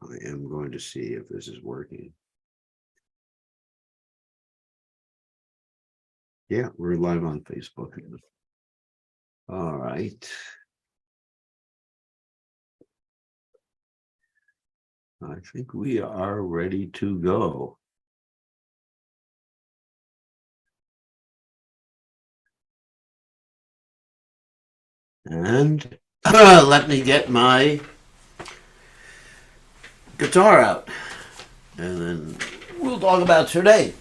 I am going to see if this is working. Yeah, we're live on Facebook. All right. I think we are ready to go. And let me get my guitar out. And then we'll talk about today.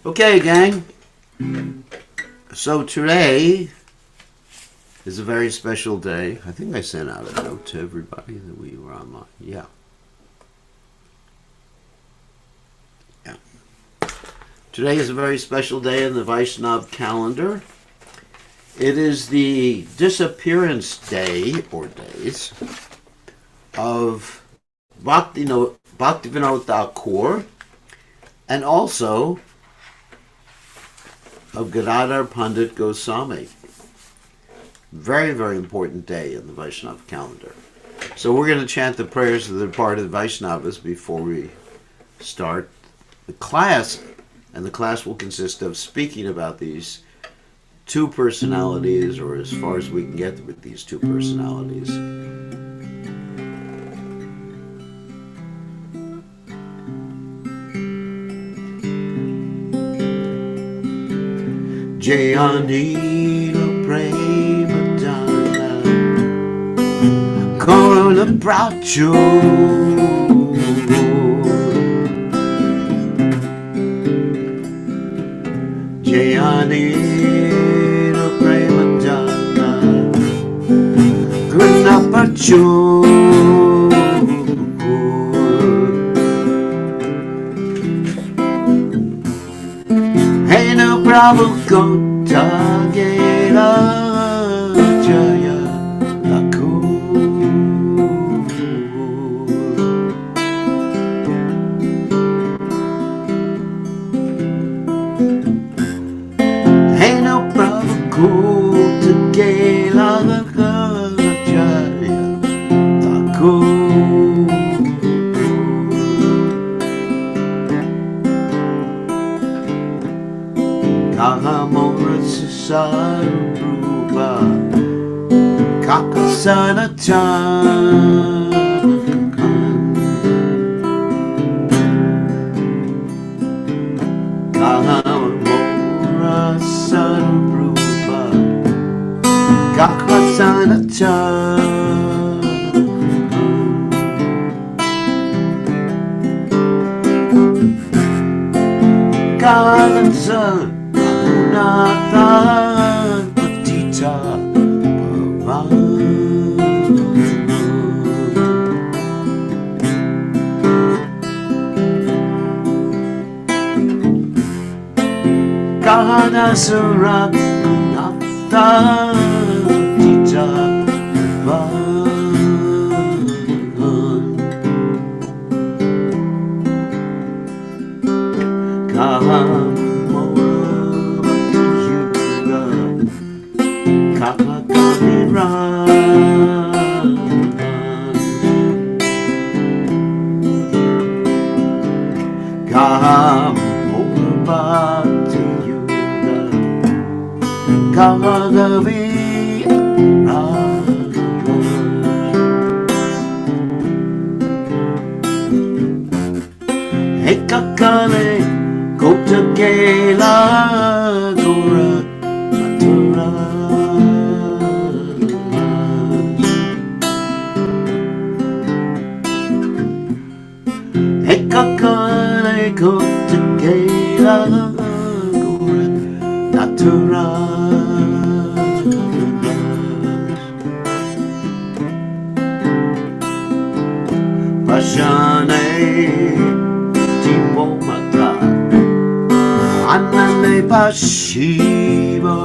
Okay, gang. So today is a very special day. I think I sent out a note to everybody that we were online. Yeah. Today is a very special day in the Vaishnav calendar. It is the disappearance day, or days, of Bhaktivinoda Thakur, and also of Gadadhara Pandit Goswami. Very, very important day in the Vaishnava calendar. So we're going to chant the prayers of the departed Vaishnavas before we start the class. And the class will consist of speaking about these two personalities, or as far as we can get with these two personalities. Jayanila Premadana Corona Bracho Jayanila Premadana Corona Bracho Hey no Bravo Kota Gela Jaya Laku Hey no Bravo Kota Gela Jaya Laku Kahamora Sarupa Kakasana Kahamora Sarupa Kakasana Kalansan Nathan Patita Kahana Surat Nathan Patita Kahana Hekakale Kota Gela Gora Matura Hekakale Kota Gela Gora Natura Vashane Timomata Anane Pashivo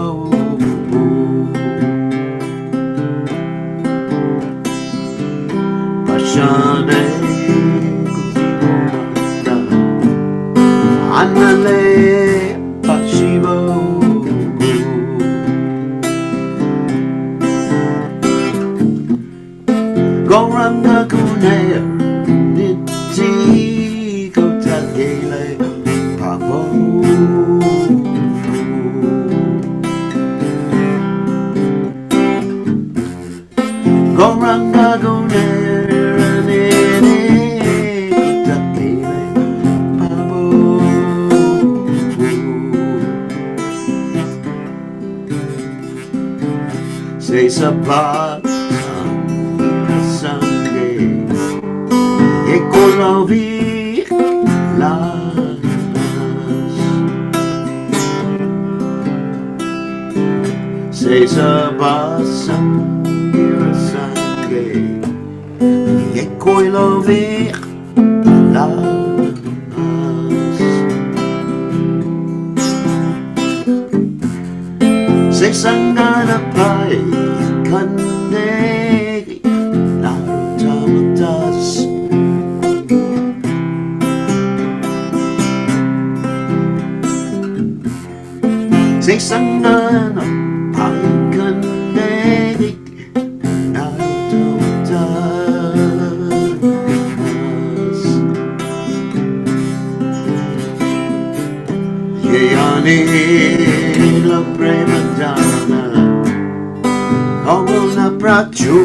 Gauranga Gunera Nene Kutatile Babu Say Sabah Sunday Ekolovi Las Say Sabah Sunday Ekolovi Las Say Sangana Pai Kande Nartamatas Say Sangana Pai Kande Nartamatas Yeyani La Prema Dana All na prachu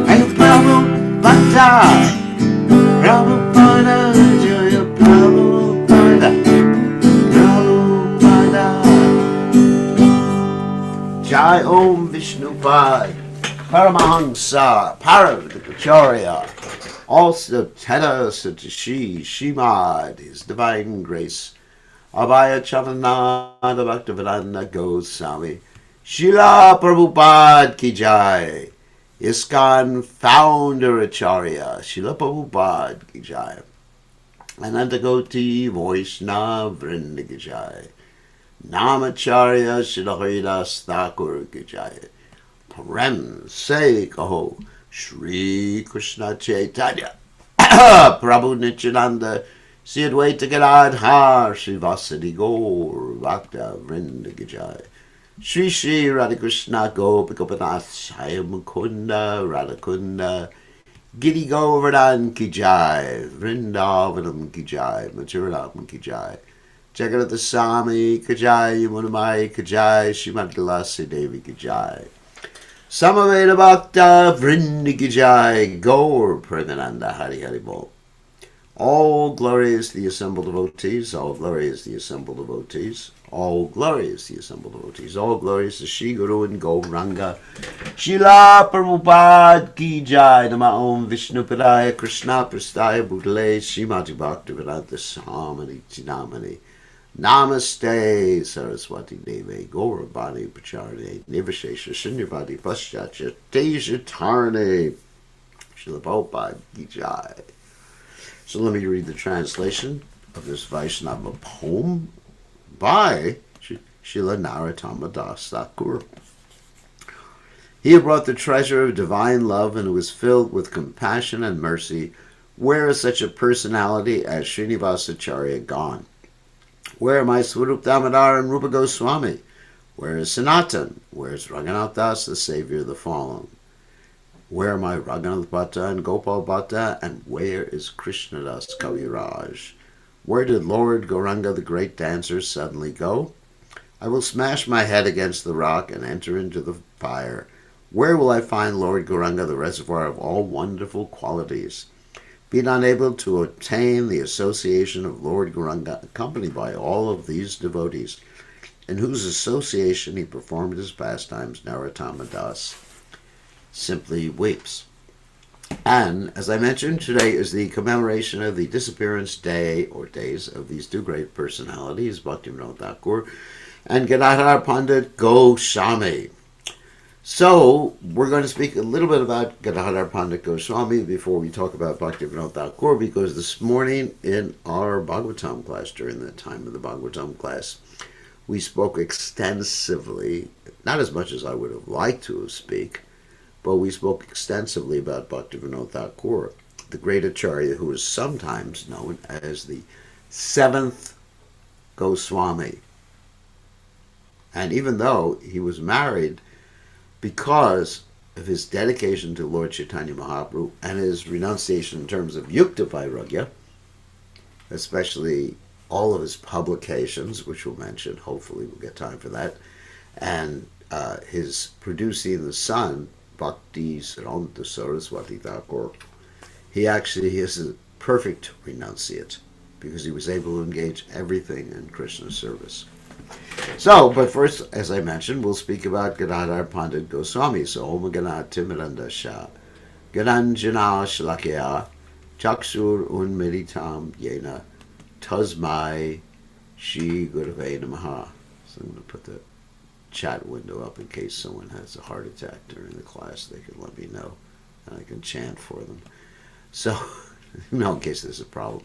Ay Prabhupada Prabhupada Jaya Prabhupada Prabhupada Jai Om Vishnupad Paramahansa, Paravakacharya, also Teta Satashi, Shimad, His Divine Grace, Abhaya Charananda Bhaktivedanta Goswami, Srila Prabhupada Ki Jai, ISKCON Founder Acharya, Srila Prabhupada Ki Jai, Anantagoti Vaishnava Vrinda Ki Jai, Namacharya Srila Haridas Thakur Ki Jai, Prem Se Kaho Shri Krishna Chaitanya Prabhu Nityananda Sri Advaita Gadadhara Sri Vasadi Gaur Bhakta Vrinda Gijai Shri Shri Radhakrishna Gopikapanath Shaya Mukunda Radhakunda Giri Govardhan Kijai Vrindavanam Kijai Maturalam Kijai Jagannatha Swami Kijai Yamunamai Kijai Srimad Tulasi Devi Kijai Samaveda Bhakta Vrinda Kijai Gaur Premananda Hari Hari Bol. All glory is the assembled devotees, all glory is the assembled devotees, all glory is the assembled devotees, all glory is to Shri Guru and Gauranga. Srila Prabhupada Ki Jai, Nama Om Vishnu Padaya Krishna Prastaya Bhutale Srimati Bhaktivedanta Swami Chinamani. Namaste Saraswati Deve Gauravani Pacharne Nivashesha Shunyavadi Paschatya Teja Tarne Srila Prabhupada Ki Jai. So let me read the translation of this Vaishnava poem by Srila Narottama Das Thakur. He had brought the treasure of divine love and was filled with compassion and mercy. Where is such a personality as Srinivasacharya gone? Where are my Swarup Damodar and Rupa Goswami? Where is Sanatan? Where is Raghunath Das, the Savior of the Fallen? Where are my Raghunath Bhatta and Gopal Bhatta? And where is Krishnadas Kaviraj? Where did Lord Gauranga, the great dancer, suddenly go? I will smash my head against the rock and enter into the fire. Where will I find Lord Gauranga, the reservoir of all wonderful qualities? Being unable to obtain the association of Lord Gauranga, accompanied by all of these devotees, in whose association he performed his pastimes, Narottama Das simply weeps. And, as I mentioned, today is the commemoration of the disappearance day, or days, of these two great personalities, Bhaktivinoda Thakur and Gadadhara Pandit Goswami. So, we're going to speak a little bit about Gadadhara Pandit Goswami before we talk about Bhaktivinoda Thakur, because this morning in our Bhagavatam class, during the time of the Bhagavatam class, we spoke extensively, not as much as I would have liked to speak, but we spoke extensively about Bhaktivinoda Thakur, the great Acharya who is sometimes known as the seventh Goswami. And even though he was married because of his dedication to Lord Chaitanya Mahaprabhu and his renunciation in terms of Yukta Vairagya, especially all of his publications, which we'll mention, hopefully we'll get time for that, and his producing the son, Bhakti Saranta Saraswati Thakur, he actually is a perfect renunciate because he was able to engage everything in Krishna's service. So, but first, as I mentioned, we'll speak about Gadadhara Pandit Goswami. So, Om Ganat Timirandasha, Gadanjana Shlakya, Chaksur Unmiritam Yena, Tasmai Shri Gurave Namaha. So I'm going to put the chat window up in case someone has a heart attack during the class. They can let me know and I can chant for them. So, in case there's a problem.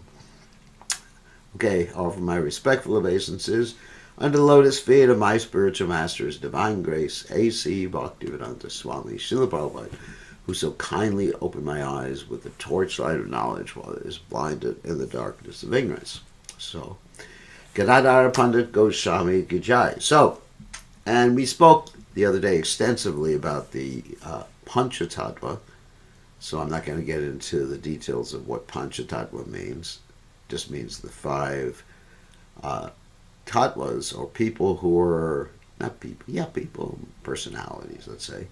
Okay, offer my respectful obeisances under the lotus feet of my spiritual master's divine grace, A.C. Bhaktivedanta Swami Srila Prabhupada, who so kindly opened my eyes with the torchlight of knowledge while I was blinded in the darkness of ignorance. So, Gadadhara Pandit Goswami Ki Jai. So, and we spoke the other day extensively about the Panchatattva, so I'm not going to get into the details of what Panchatattva means. It just means the 5 tattvas, or people who are, people, personalities, let's say,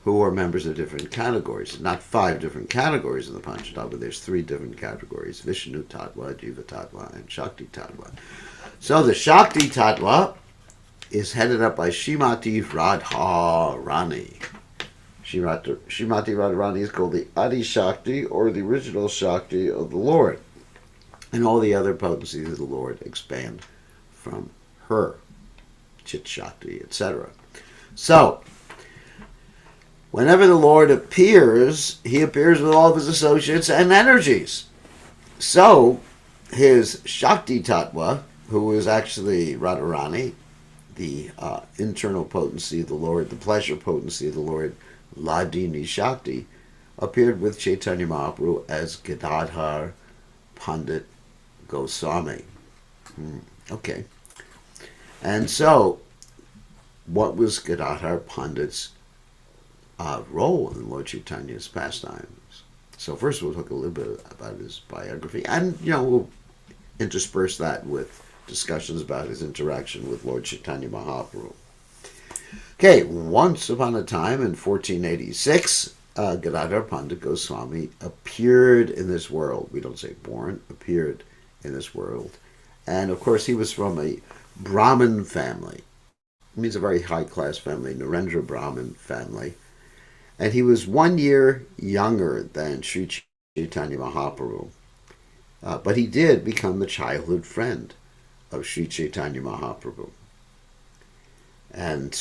who are members of different categories. Not 5 different categories in the Panchatattva, there's 3 different categories: Vishnu Tattva, Jiva Tattva, and Shakti Tattva. So the Shakti Tattva is headed up by Srimati Radharani. Srimati Radharani is called the Adi Shakti, or the original Shakti of the Lord. And all the other potencies of the Lord expand from her, Chit Shakti, etc. So, whenever the Lord appears, he appears with all of his associates and energies. So, his Shakti Tattva, who is actually Radharani, the internal potency of the Lord, the pleasure potency of the Lord, Ladini Shakti, appeared with Chaitanya Mahaprabhu as Gadadhara Pandit Goswami. Okay. And so, what was Gadadhara Pandit's role in Lord Chaitanya's pastimes? So first we'll talk a little bit about his biography, and we'll intersperse that with discussions about his interaction with Lord Chaitanya Mahaprabhu. Okay, once upon a time in 1486, Gadadhara Pandit Goswami appeared in this world. We don't say born, appeared in this world. And of course he was from a Brahmin family. It means a very high-class family, Narendra Brahmin family. And he was 1 year younger than Sri Chaitanya Mahaprabhu. But he did become the childhood friend of Sri Chaitanya Mahaprabhu. And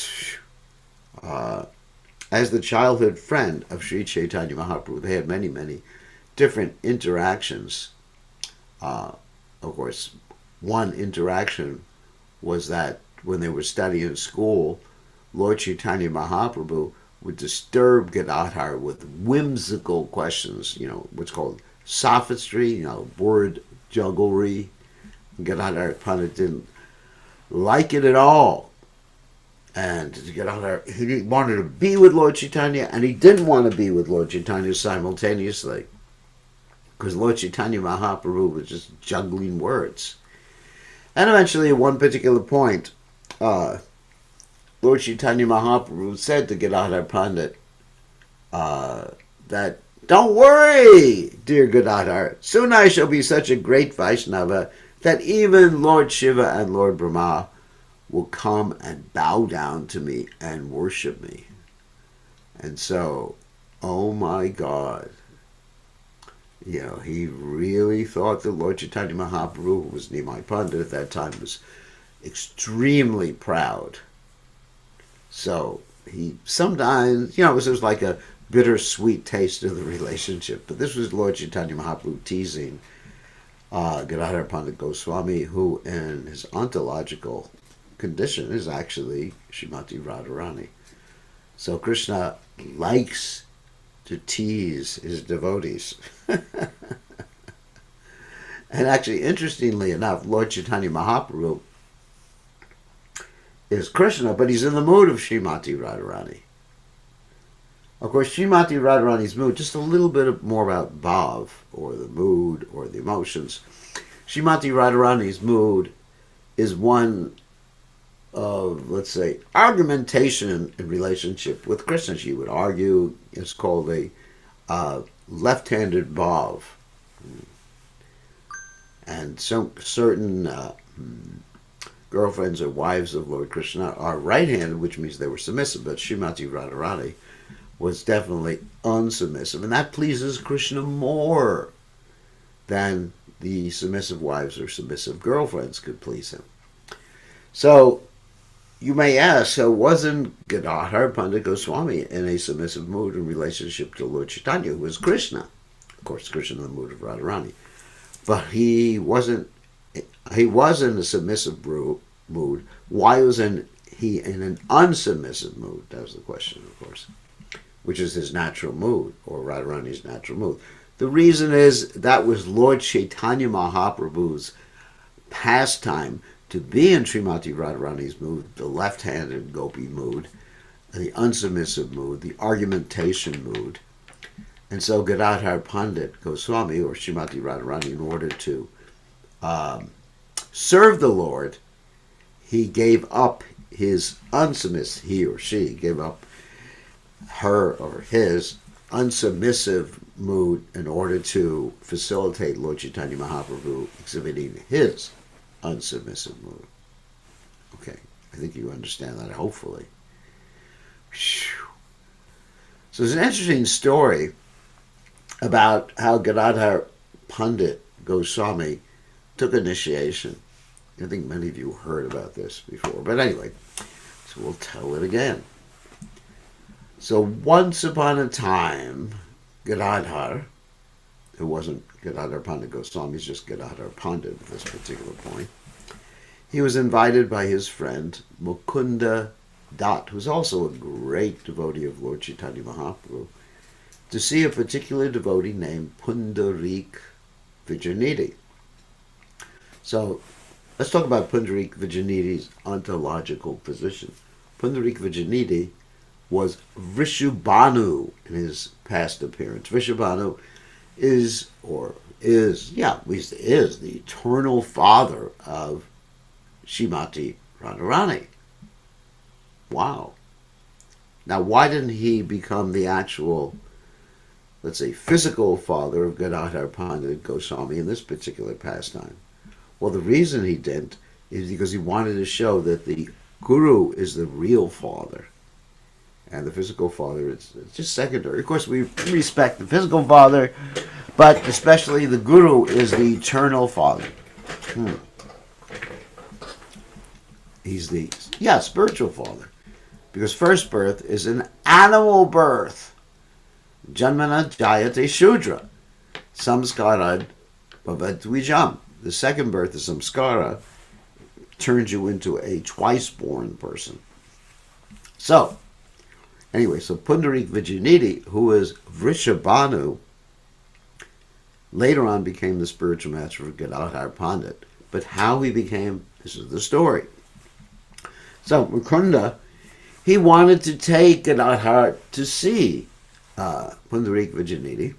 as the childhood friend of Sri Chaitanya Mahaprabhu, they had many, many different interactions. Of course, one interaction was that when they were studying in school, Lord Chaitanya Mahaprabhu would disturb Gadadhara with whimsical questions, what's called sophistry, word jugglery. Gadadhara Pandit didn't like it at all. And Gadadhara, he wanted to be with Lord Chaitanya, and he didn't want to be with Lord Chaitanya simultaneously, because Lord Chaitanya Mahaprabhu was just juggling words. And eventually, at one particular point, Lord Chaitanya Mahaprabhu said to Gadadhara Pandit that, "Don't worry, dear Gadadhara, soon I shall be such a great Vaishnava that even Lord Shiva and Lord Brahma will come and bow down to me and worship me." And so, oh my God, he really thought that Lord Chaitanya Mahaprabhu, who was Nimai Pandit at that time, was extremely proud. So he sometimes, it was like a bittersweet taste of the relationship. But this was Lord Chaitanya Mahaprabhu teasing Gadadhara Pandit Goswami, who in his ontological condition is actually Srimati Radharani. So Krishna likes to tease his devotees. And actually, interestingly enough, Lord Chaitanya Mahaprabhu is Krishna, but he's in the mood of Srimati Radharani. Of course, Srimati Radharani's mood, just a little bit more about bhav, or the mood, or the emotions. Srimati Radharani's mood is one of, let's say, argumentation in relationship with Krishna. She would argue. It's called a left-handed bhav. And some certain girlfriends or wives of Lord Krishna are right-handed, which means they were submissive. But Srimati Radharani was definitely unsubmissive, and that pleases Krishna more than the submissive wives or submissive girlfriends could please him. So you may ask, so wasn't Gadadhara Pandit Goswami in a submissive mood in relationship to Lord Chaitanya, who was Krishna? Of course, Krishna in the mood of Radharani. But he wasn't. He was in a submissive mood. Why was he in an unsubmissive mood? That was the question, of course, which is his natural mood, or Radharani's natural mood. The reason is that was Lord Chaitanya Mahaprabhu's pastime to be in Srimati Radharani's mood, the left-handed gopi mood, the unsubmissive mood, the argumentation mood. And so Gadadhara Pandit Goswami, or Srimati Radharani, in order to serve the Lord, he gave up his unsubmissive, he or she gave up her or his unsubmissive mood in order to facilitate Lord Chaitanya Mahaprabhu exhibiting his unsubmissive mood. Okay, I think you understand that, hopefully. Whew. So there's an interesting story about how Gadadhara Pandit Goswami took initiation. I think many of you heard about this before, but anyway, so we'll tell it again. So once upon a time, Gadadhara, who wasn't Gadadhara Pandit Goswami, he's just Gadadhara Pandit at this particular point, he was invited by his friend Mukunda Dutt, who's also a great devotee of Lord Chaitanya Mahaprabhu, to see a particular devotee named Pundarik Vijayanidhi. So let's talk about Pundarik Vijayanidhi's ontological position. Pundarik Vijayanidhi was Vrishabhanu in his past appearance. Vrishabhanu is the eternal father of Srimati Radharani. Wow. Now, why didn't he become the actual, let's say, physical father of Gadadhara Pandit Goswami in this particular pastime? Well, the reason he didn't is because he wanted to show that the Guru is the real father, and the physical father is just secondary. Of course, we respect the physical father, but especially the Guru is the eternal father. He's the, spiritual father. Because first birth is an animal birth. Janmana jayate shudra. Samskarad bhavatwijam. The second birth is samskara, turns you into a twice-born person. So, anyway, so Pundarik Vijayanidhi, who is Vrishabhanu, later on became the spiritual master of Gadadhara Pandit. But how he became, this is the story. So, Mukunda, he wanted to take Gadadhara to see Pundarik Vijayanidhi,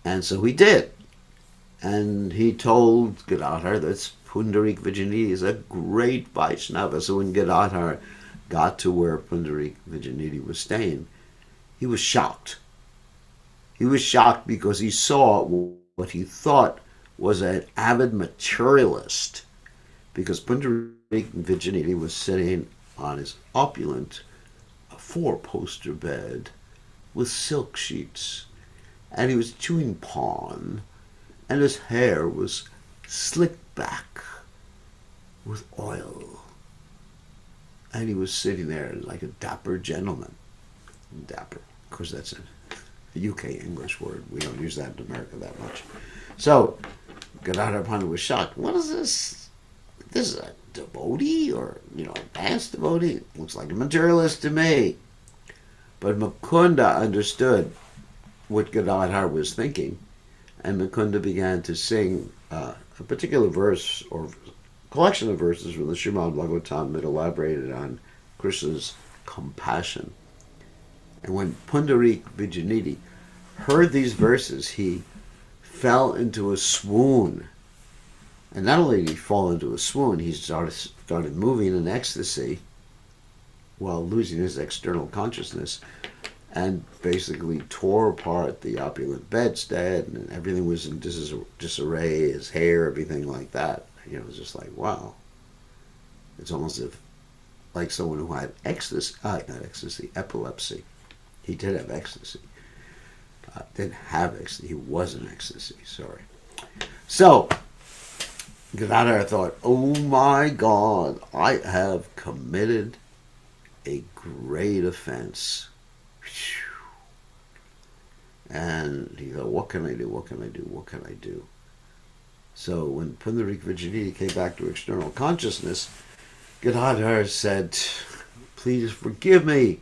and so he did. And he told Gadadhara that Pundarik Vijayanidhi is a great Vaishnava. So when Gadadhara got to where Pundarik Vijayanidhi was staying, he was shocked. He was shocked because he saw what he thought was an avid materialist, because Pundarik Vijayanidhi was sitting on his opulent four-poster bed with silk sheets, and he was chewing pan, and his hair was slicked back with oil, and he was sitting there like a dapper gentleman. Dapper, of course, that's a UK English word. We don't use that in America that much. So Gadadhara Pandit was shocked. What is this? This is a devotee, or advanced devotee? Looks like a materialist to me. But Mukunda understood what Gadadhara was thinking, and Mukunda began to sing a particular verse or collection of verses from the Srimad Bhagavatam that elaborated on Krishna's compassion. And when Pundarik Vijayanidhi heard these verses, he fell into a swoon. And not only did he fall into a swoon, he started moving in ecstasy while losing his external consciousness, and basically tore apart the opulent bedstead, and everything was in disarray, his hair, everything like that. You know, it was just like, wow. It's almost like someone who had epilepsy. He did have ecstasy. Didn't have ecstasy, he was in ecstasy, sorry. So, Gadadhara thought, oh my God, I have committed a great offense. And he thought, what can I do? What can I do? What can I do? So when Pundarik Vijayanidhi came back to external consciousness, Gadadhara said, please forgive me.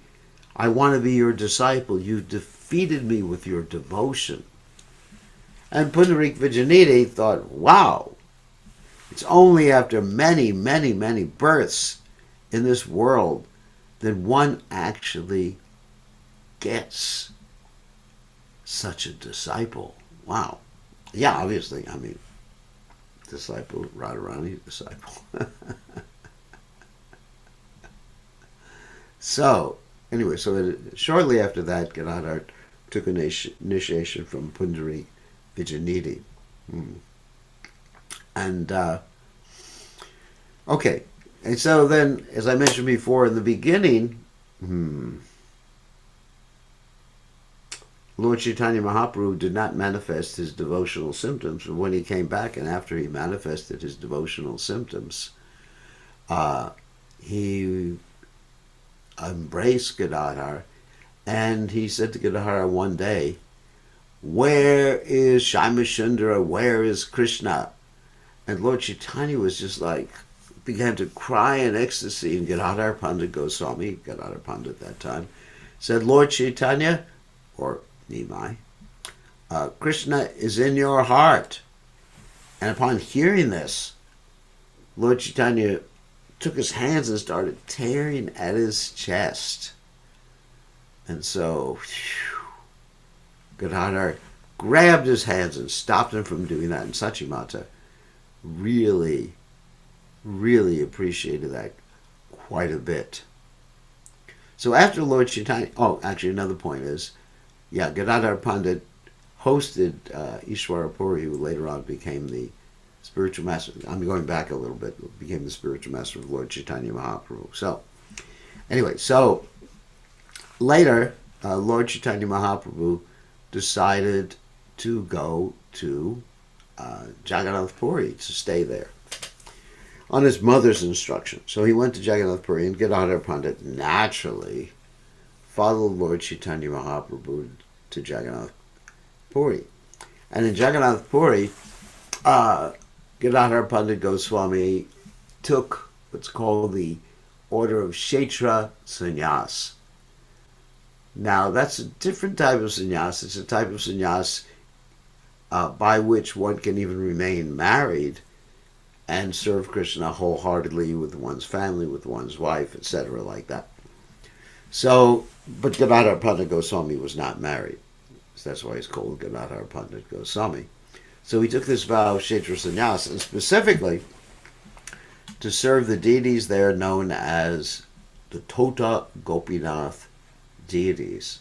I want to be your disciple. You defeated me with your devotion. And Pundarik Vijayanidhi thought, wow, it's only after many, many, many births in this world that one actually gets such a disciple. Wow. Yeah, obviously, I mean, disciple, Radharani, disciple. So, anyway, shortly after that, Gadadhara took an initiation from Pundarik Vijayanidhi. And, okay. And so then, as I mentioned before in the beginning, Lord Chaitanya Mahaprabhu did not manifest his devotional symptoms, but when he came back and after he manifested his devotional symptoms, he embraced Gadadhara, and he said to Gadadhara one day, where is Shyamachandra? Where is Krishna? And Lord Chaitanya was just like, began to cry in ecstasy, and Gadadhara Pandit Goswami, Gadadhara Pandit at that time, said, Lord Chaitanya, or Nimai, Krishna is in your heart. And upon hearing this, Lord Chaitanya took his hands and started tearing at his chest. And so, Gadadhara grabbed his hands and stopped him from doing that. And Sachimata really, really appreciated that quite a bit. So after Lord Chaitanya, actually another point is, Gadadhara Pandit hosted Ishwara Puri, who later on became the spiritual master. I'm going back a little bit, became the spiritual master of Lord Chaitanya Mahaprabhu. So, anyway, later, Lord Chaitanya Mahaprabhu decided to go to Jagannath Puri, to stay there, on his mother's instruction. So he went to Jagannath Puri, and Gadadhara Pandit naturally followed Lord Chaitanya Mahaprabhu to Jagannath Puri. And in Jagannath Puri, Gadadhara Pandit Goswami took what's called the order of Kshetra Sannyas. Now, that's a different type of sannyas. It's a type of sannyas by which one can even remain married and serve Krishna wholeheartedly with one's family, with one's wife, etc., like that. So, but Gadadhara Pandit Goswami was not married. So that's why he's called Gadadhara Pandit Goswami. So he took this vow of Kshetra Sannyas, and specifically to serve the deities there known as the Tota Gopinath deities.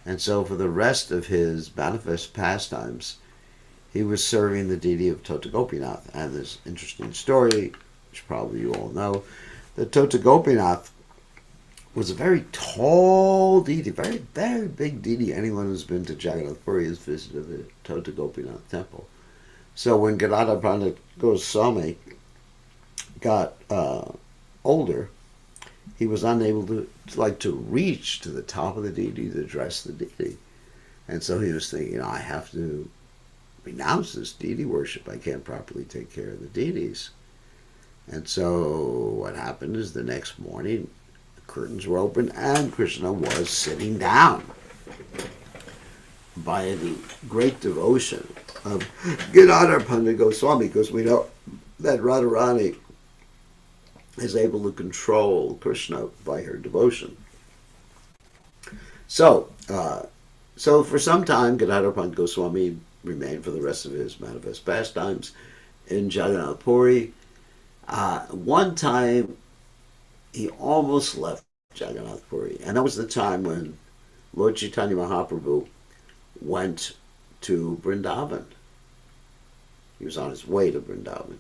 And so for the rest of his manifest pastimes, he was serving the deity of Tota Gopinath. And this interesting story, which probably you all know, that Tota Gopinath was a very tall deity, very, very big deity. Anyone who's been to Jagannath Puri has visited the Tota Gopinath temple. So when Gadadhara Pandit Goswami got older, he was unable to reach to the top of the deity to address the deity. And so he was thinking, I have to renounce this deity worship. I can't properly take care of the deities. And so what happened is the next morning, curtains were open and Krishna was sitting down by the great devotion of Gadadhara Pandit Goswami, because we know that Radharani is able to control Krishna by her devotion. So for some time, Gadadhara Pandit Goswami remained for the rest of his manifest pastimes in Jagannath Puri. One time, he almost left Jagannath Puri, and that was the time when Lord Chaitanya Mahaprabhu went to Vrindavan. He was on his way to Vrindavan.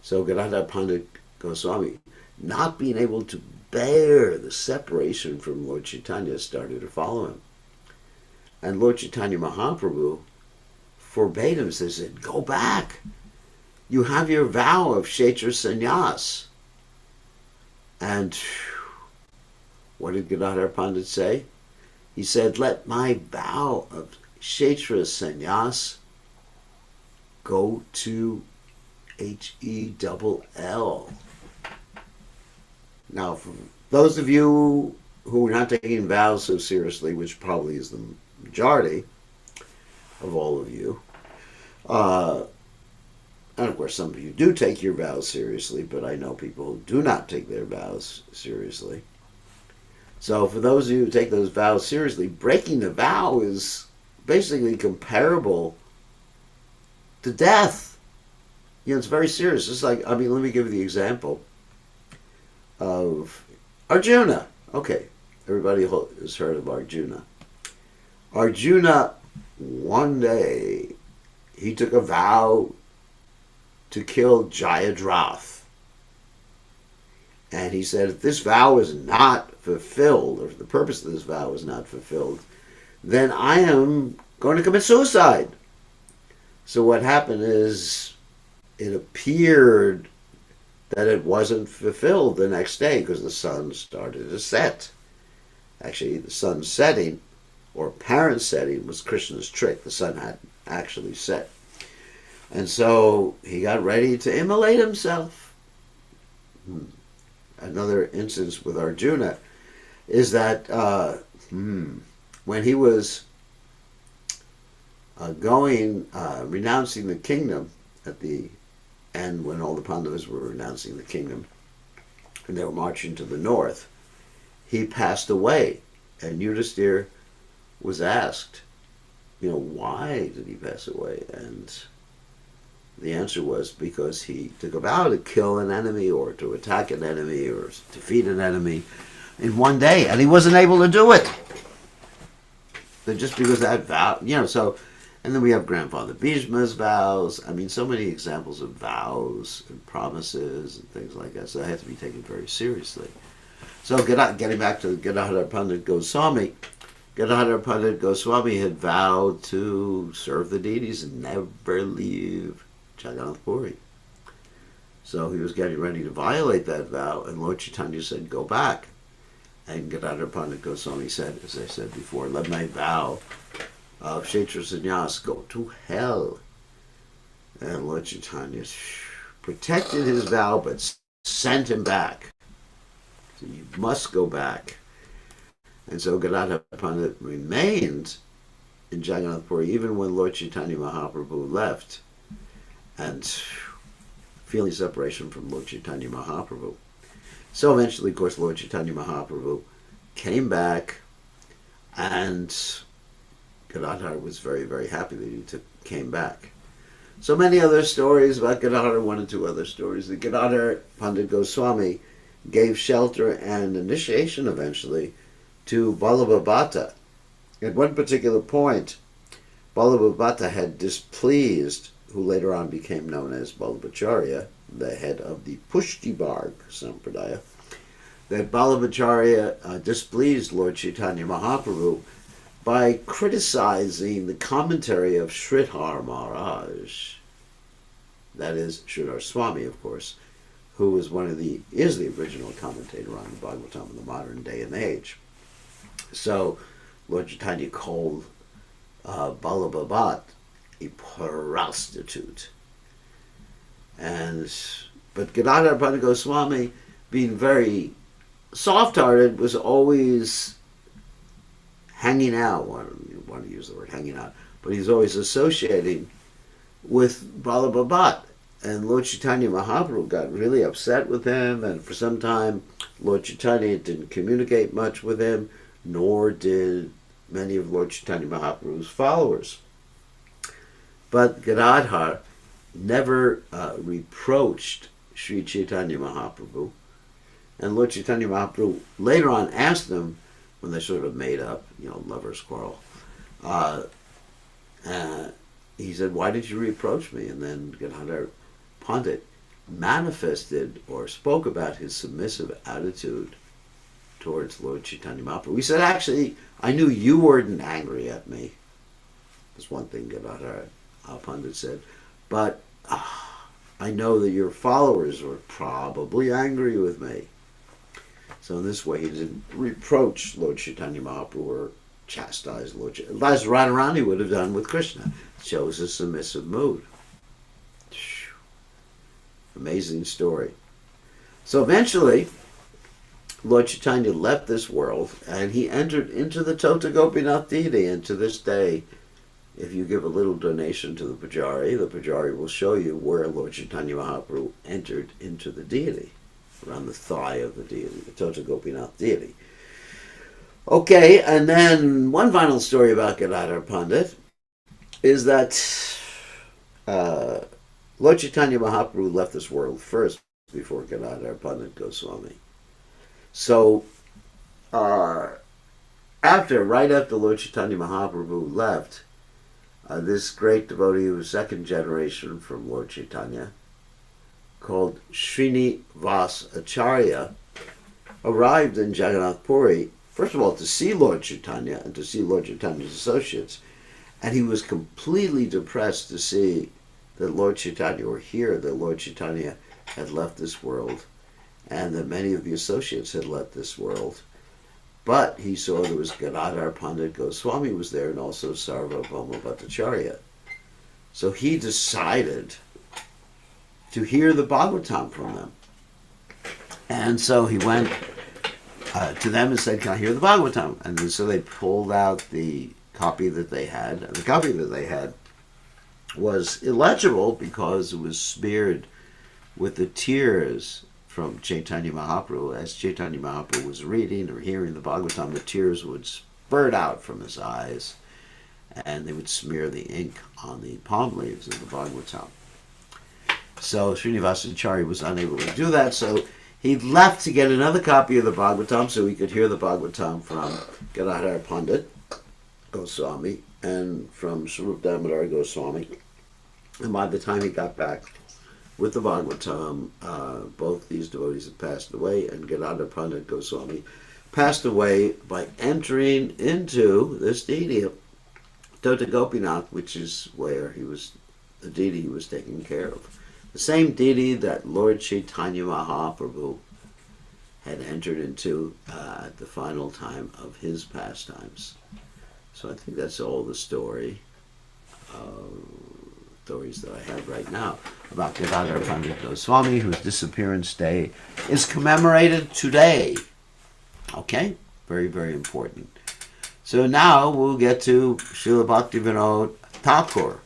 So Gadadhara Pandit Goswami, not being able to bear the separation from Lord Chaitanya, started to follow him. And Lord Chaitanya Mahaprabhu forbade him, said, go back. You have your vow of Kshetra Sannyas. And what did Gadadhara Pandit say? He said, let my vow of Kshetra Sannyas go to Hell. Now, for those of you who are not taking vows so seriously, which probably is the majority of all of you, and of course some of you do take your vows seriously, but I know people who do not take their vows seriously. So for those of you who take those vows seriously, breaking the vow is basically comparable to death. It's very serious. It's like, let me give you the example of Arjuna. Okay, everybody has heard of Arjuna. Arjuna, one day, he took a vow to kill Jayadratha. And he said, if this vow is not fulfilled, or if the purpose of this vow is not fulfilled, then I am going to commit suicide. So what happened is, it appeared that it wasn't fulfilled the next day because the sun started to set. Actually, the sun setting, or apparent setting, was Krishna's trick. The sun had actually set. And so he got ready to immolate himself. Another instance with Arjuna is that when he was renouncing the kingdom at the end, when all the Pandavas were renouncing the kingdom and they were marching to the north, he passed away. And Yudhisthira was asked, why did he pass away? And the answer was because he took a vow to kill an enemy or to attack an enemy or defeat an enemy in one day, and he wasn't able to do it. But just because that vow, and then we have Grandfather Bhishma's vows. So many examples of vows and promises and things like that. So they have to be taken very seriously. So getting back to Gadadhara Pandit Goswami, Gadadhara Pandit Goswami had vowed to serve the deities and never leave Jagannath Puri. So he was getting ready to violate that vow, and Lord Chaitanya said, go back. And Gadadhara Pandit Goswami said, as I said before, let my vow of Kshetra Sannyas go to hell. And Lord Chaitanya protected his vow, but sent him back. So you must go back. And so Gadadhara Pandit remained in Jagannath Puri even when Lord Chaitanya Mahaprabhu left, and feeling separation from Lord Chaitanya Mahaprabhu. So eventually, of course, Lord Chaitanya Mahaprabhu came back, and Gadadhara was very, very happy that he came back. So many other stories about Gadadhara, one or two other stories. The Gadadhara Pandit Goswami gave shelter and initiation eventually to Balabhabata. At one particular point, Balabhabata had displeased, who later on became known as Balabhacharya, the head of the Pushtibarg Sampradaya, that Balabhacharya displeased Lord Chaitanya Mahaprabhu by criticizing the commentary of Sridhar Maharaj, that is, Sridhar Swami, of course, who is the original commentator on the Bhagavatam in the modern day and age. So Lord Chaitanya called Balabhabata a prostitute. But Gadadhara Pandit Goswami, being very soft-hearted, was always hanging out. I don't want to use the word hanging out, but he's always associating with Balabhabata. And Lord Chaitanya Mahaprabhu got really upset with him, and for some time Lord Chaitanya didn't communicate much with him, nor did many of Lord Chaitanya Mahaprabhu's followers. But Gadadhara never reproached Sri Chaitanya Mahaprabhu. And Lord Chaitanya Mahaprabhu later on asked them, when they sort of made up, lovers' quarrel, he said, "Why did you reproach me?" And then Gadadhara Pandit manifested or spoke about his submissive attitude towards Lord Chaitanya Mahaprabhu. He said, "Actually, I knew you weren't angry at me." That's one thing Gadadhara Pandit said. "But I know that your followers were probably angry with me." So in this way, he didn't reproach Lord Chaitanya Mahaprabhu or chastise Lord Chaitanya. That's Radharani would have done with Krishna. Shows a submissive mood. Amazing story. So eventually, Lord Chaitanya left this world and he entered into the Tota Gopinath deity. And to this day, if you give a little donation to the Pujari will show you where Lord Chaitanya Mahaprabhu entered into the deity, around the thigh of the deity, the Tota Gopinath deity. Okay, and then one final story about Gadadhara Pandit is that Lord Chaitanya Mahaprabhu left this world first before Gadadhara Pandit Goswami. So, right after Lord Chaitanya Mahaprabhu left, this great devotee who was second generation from Lord Chaitanya, called Srinivas Acharya, arrived in Jagannath Puri, first of all, to see Lord Chaitanya and to see Lord Chaitanya's associates. And he was completely depressed to see that Lord Chaitanya were here, that Lord Chaitanya had left this world, and that many of the associates had left this world. But he saw there was Gadadhara Pandit Goswami was there, and also Sarvabhauma Bhattacharya. So he decided to hear the Bhagavatam from them. And so he went to them and said, "Can I hear the Bhagavatam?" And so they pulled out the copy that they had. And the copy that they had was illegible because it was smeared with the tears from Chaitanya Mahaprabhu. As Chaitanya Mahaprabhu was reading or hearing the Bhagavatam, the tears would spurt out from his eyes and they would smear the ink on the palm leaves of the Bhagavatam. So Srinivasa Acharya was unable to do that, so he left to get another copy of the Bhagavatam so he could hear the Bhagavatam from Gadadhara Pandit Goswami and from Swarup Damodar Goswami. And by the time he got back with the Bhagavatam, both these devotees had passed away, and Gadadhara Pandit Goswami passed away by entering into this deity of Tota Gopinath, which is where he was, the deity he was taking care of. The same deity that Lord Chaitanya Mahaprabhu had entered into at the final time of his pastimes. So I think that's all the stories that I have right now about Gadadhara Pandit Goswami, whose disappearance day is commemorated today. Okay? Very, very important. So now we'll get to Srila Bhaktivinoda Thakur,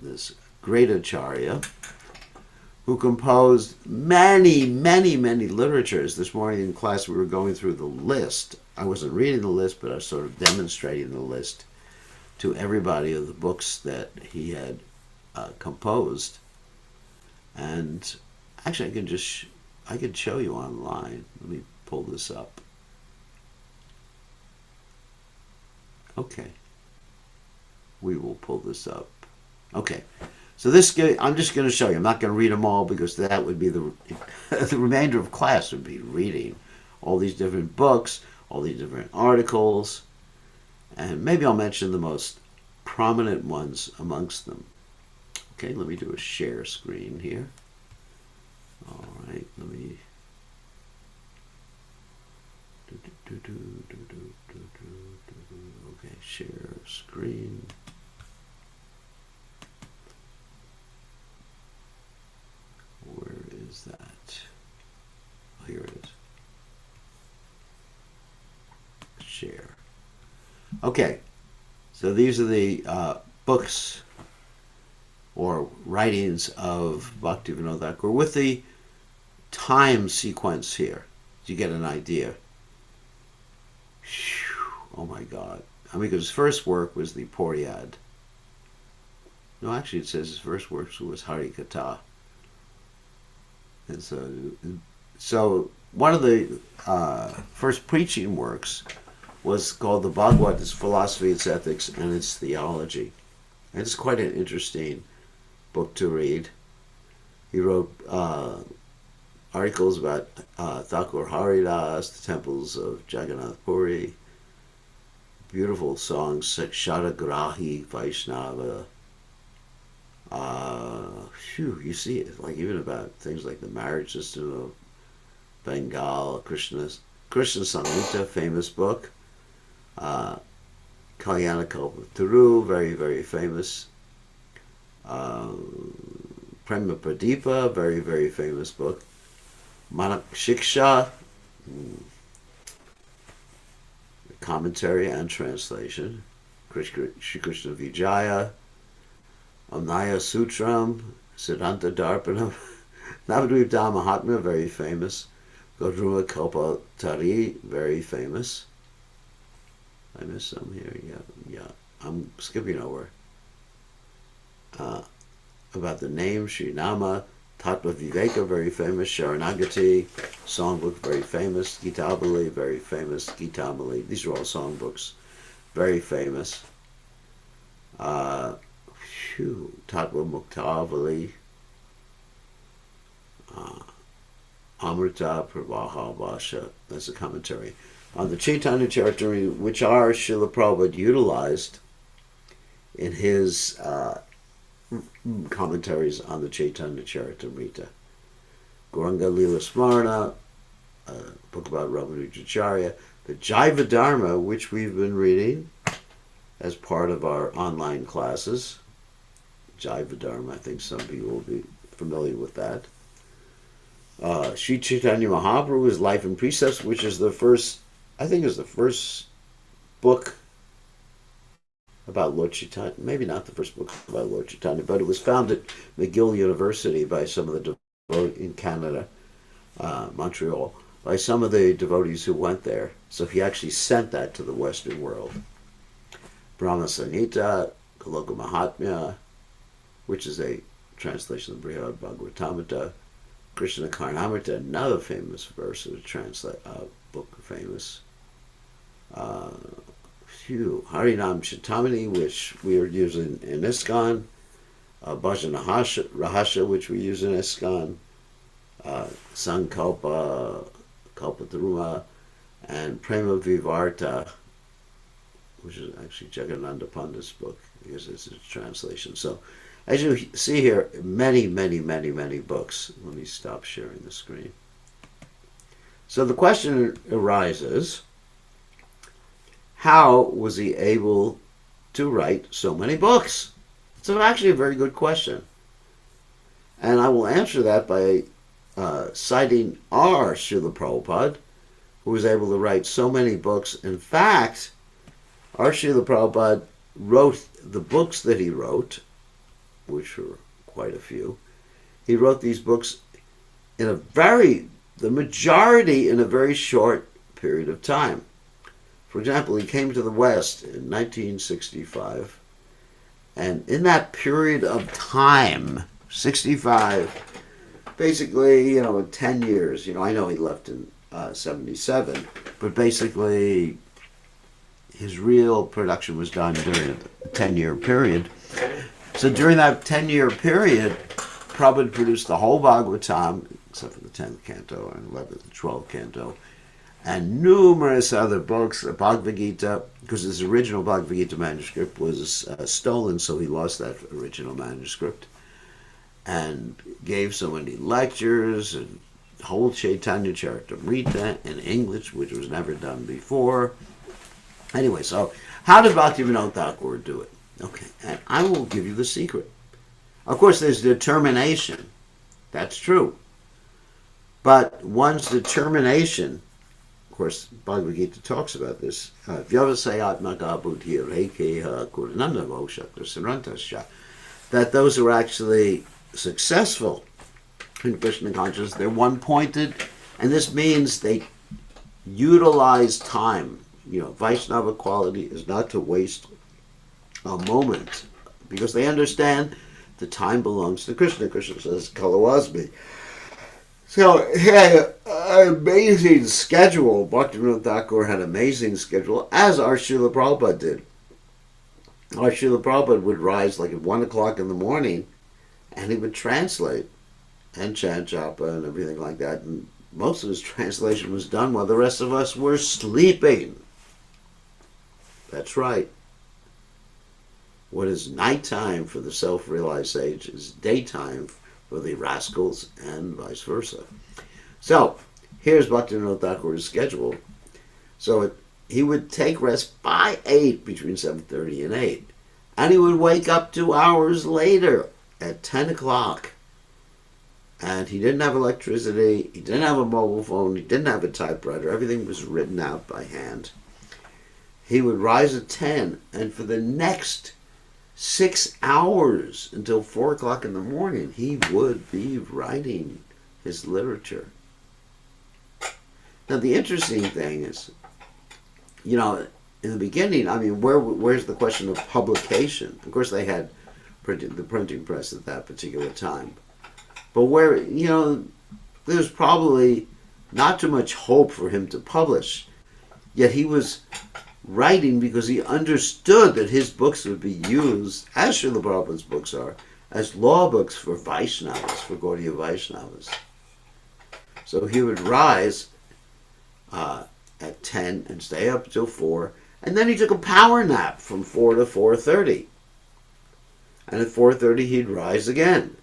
this great acharya, who composed many, many, many literatures. This morning in class we were going through the list. I wasn't reading the list, but I was sort of demonstrating the list to everybody of the books that he had composed. And actually I could show you online. Let me pull this up. Okay. We will pull this up. Okay. So this, I'm just going to show you. I'm not going to read them all because that would be the remainder of class would be reading all these different books, all these different articles, and maybe I'll mention the most prominent ones amongst them. Okay, let me do a share screen here. All right, let me. Okay, share screen. Where is that? Oh, here it is. Share. Okay, so these are the books or writings of Bhaktivinoda Thakur with the time sequence here. You get an idea. Whew, oh my God. because his first work was the Poriad. No, actually it says his first work was Harikatha. And so one of the first preaching works was called the Bhagavad, its philosophy, its ethics, and its theology. And it's quite an interesting book to read. He wrote articles about Thakur Haridas, the temples of Jagannath Puri, beautiful songs like Shadagrahi, Vaishnava. You see it, like even about things like the marriage system of Bengal, Krishna Samhita, famous book. Kalyana Kalpataru, very, very famous. Prema Pradipa, very, very famous book. Manak Shiksha, commentary and translation. Shri Krishna Vijaya, Amnaya Sutram, Siddhanta Darpanam, Navadvipta Mahatma, very famous. Godruma Kalpatari, very famous. I missed some here. Yeah. I'm skipping over. About the name, Srinama, Tattva Viveka, very famous. Sharanagati, songbook, very famous. Gitabali, very famous. Gitamali, these are all songbooks, very famous. Tattva Muktavali, Amrita Pravaha Vasha, that's a commentary on the Chaitanya Charitamrita, which our Srila Prabhupada utilized in his commentaries on the Chaitanya Charitamrita. Gauranga Lila Smarana, a book about Ramanujacharya, the Jaiva Dharma, which we've been reading as part of our online classes. Jaiva Dharma, I think some people will be familiar with that. Sri Chaitanya Mahaprabhu's Life and Precepts, which is the first book about Lord Chaitanya. Maybe not the first book about Lord Chaitanya, but it was found at McGill University by some of the devotees in Canada, Montreal, by some of the devotees who went there. So he actually sent that to the Western world. Brahma Samhita, Kaloka Mahatmya, which is a translation of the Brihad Bhagavatamrita. Krishna Karnamrita, another famous verse of the book famous. Harinam Chitamani, which we are using in ISKCON. Bhajana Rahasya, which we use in ISKCON. Sankalpa, Kalpataruma, and Prema Vivarta, which is actually Jagannatha Pandit's book, because it's a translation. So, as you see here, many, many, many, many books. Let me stop sharing the screen. So the question arises, how was he able to write so many books? It's actually a very good question. And I will answer that by citing our Srila Prabhupada, who was able to write so many books. In fact, our Srila Prabhupada wrote the books that he wrote, which were quite a few. He wrote these books the majority in a very short period of time. For example, he came to the West in 1965, and in that period of time, 65, basically, in 10 years, I know he left in 77, but basically his real production was done during a 10-year period. So during that 10-year period, Prabhupada produced the whole Bhagavatam, except for the 10th canto and 11th and 12th canto, and numerous other books, the Bhagavad Gita, because his original Bhagavad Gita manuscript was stolen, so he lost that original manuscript, and gave so many lectures, and the whole Chaitanya Charitamrita in English, which was never done before. Anyway, so how did Bhaktivinoda Thakur do it? Okay, and I will give you the secret. Of course, there's determination. That's true. But one's determination, of course, Bhagavad Gita talks about this. That those who are actually successful in Krishna consciousness, they're one-pointed, and this means they utilize time Vaishnava quality is not to waste a moment, because they understand the time belongs to Krishna. Krishna says, Kalawasmi. So he had an amazing schedule. Bhaktivinoda Thakur had an amazing schedule, as our Srila Prabhupada did. Our Srila Prabhupada would rise like at 1 o'clock in the morning, and he would translate and chant japa and everything like that. And most of his translation was done while the rest of us were sleeping. That's right. What is nighttime for the self-realized sage is daytime for the rascals, and vice versa. So, here's Bhaktivinoda Thakur's schedule. So he would take rest by 8, between 7:30 and 8. And he would wake up 2 hours later at 10 o'clock. And he didn't have electricity, he didn't have a mobile phone, he didn't have a typewriter. Everything was written out by hand. He would rise at 10, and for the next 6 hours until 4 o'clock in the morning, he would be writing his literature. Now, the interesting thing is, in the beginning, where's the question of publication? Of course, they had the printing press at that particular time. But there's probably not too much hope for him to publish. Yet he was writing because he understood that his books would be used, as Srila Prabhupada's books are, as law books for Vaishnavas, for Gaudiya Vaishnavas. So he would rise at 10 and stay up till 4, and then he took a power nap from 4 to 4:30. And at 4:30 he'd rise again.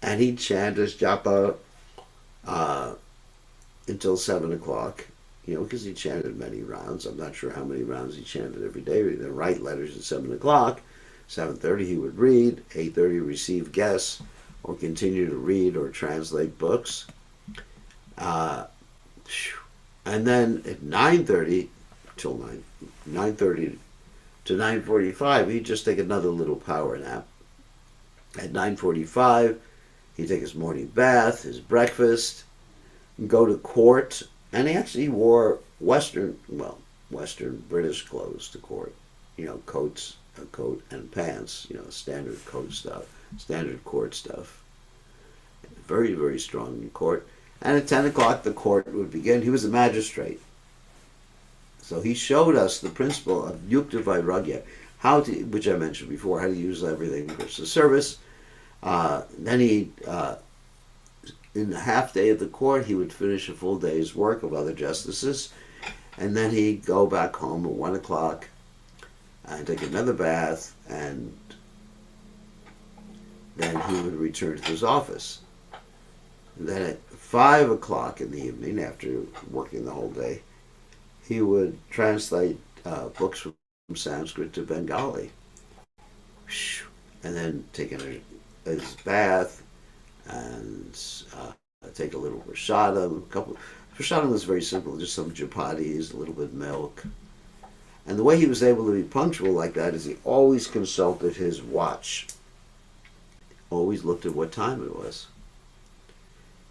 And he'd chant his japa until 7 o'clock. Because he chanted many rounds. I'm not sure how many rounds he chanted every day. He'd then write letters at 7 o'clock. 7:30 he would read. 8:30 receive guests or continue to read or translate books. And then at 9:30 till 9:30 to 9:45, he'd just take another little power nap. At 9:45, he'd take his morning bath, his breakfast, go to court. And he actually wore Western British clothes to court. A coat and pants, standard court stuff. Very, very strong in court. And at 10 o'clock, the court would begin. He was a magistrate. So he showed us the principle of Yukta Vairagya, which I mentioned before, how to use everything in Krishna's service. Then he in the half day of the court, he would finish a full day's work of other justices, and then he'd go back home at 1 o'clock and take another bath, and then he would return to his office. And then at 5 o'clock in the evening, after working the whole day, he would translate books from Sanskrit to Bengali, and then take his bath, and take a little prasadam. Prasadam was very simple, just some chapatis, a little bit of milk. And the way he was able to be punctual like that is he always consulted his watch. Always looked at what time it was.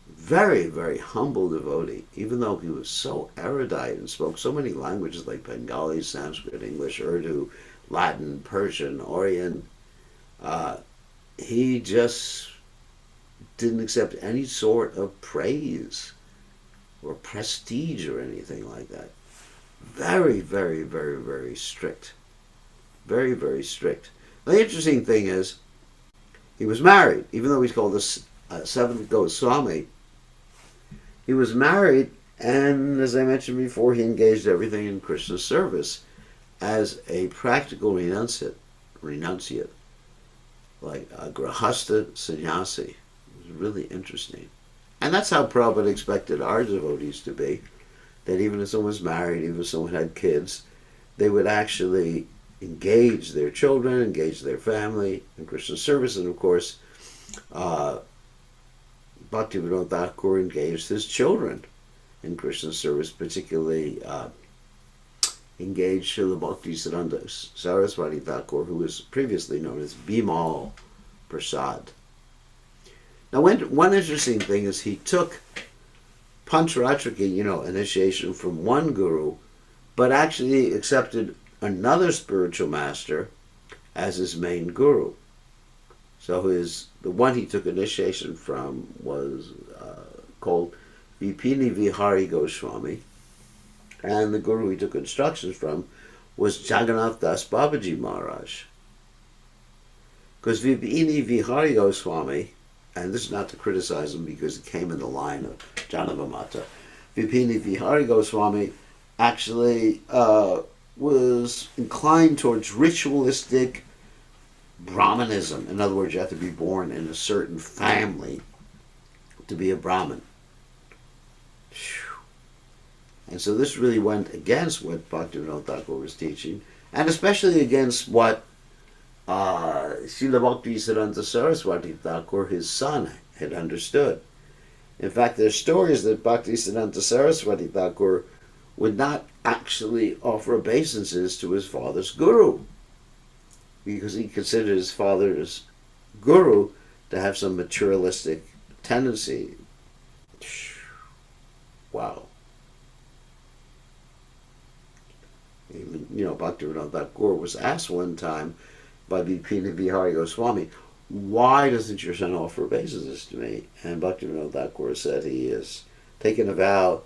Very, very humble devotee, even though he was so erudite and spoke so many languages like Bengali, Sanskrit, English, Urdu, Latin, Persian, Orient. He just didn't accept any sort of praise or prestige or anything like that. Very, very, very, very strict. Very, very strict. The interesting thing is, he was married, even though he's called the seventh Goswami. He was married, and as I mentioned before, he engaged everything in Krishna's service as a practical renunciate, like a grahasta sannyasi. It was really interesting. And that's how Prabhupada expected our devotees to be, that even if someone was married, even if someone had kids, they would actually engage their children, engage their family in Krishna's service. And of course, Bhaktivinoda Thakur engaged his children in Krishna's service, particularly engaged Srila Bhaktisiddhanta Saraswati Thakur, who was previously known as Bimal Prasad. Now, one interesting thing is he took Pancharatrika, initiation from one guru, but actually accepted another spiritual master as his main guru. So the one he took initiation from was called Vipini Vihari Goswami, and the guru he took instructions from was Jagannath Das Babaji Maharaj. Because Vipini Vihari Goswami, and this is not to criticize him because he came in the line of Janavamata, Vipini Vihari Goswami actually was inclined towards ritualistic Brahmanism. In other words, you have to be born in a certain family to be a Brahmin. And so this really went against what Bhaktivinoda Thakur was teaching, and especially against what Srila Bhaktisiddhanta Saraswati Thakur, his son, had understood. In fact, there's stories that Bhaktisiddhanta Saraswati Thakur would not actually offer obeisances to his father's guru, because he considered his father's guru to have some materialistic tendency. Wow. Even, Bhaktivinoda Thakur was asked one time by Vipini Vihari Goswami, why doesn't your son offer obeisances to me? And Bhaktivinoda Thakur said he has taken a vow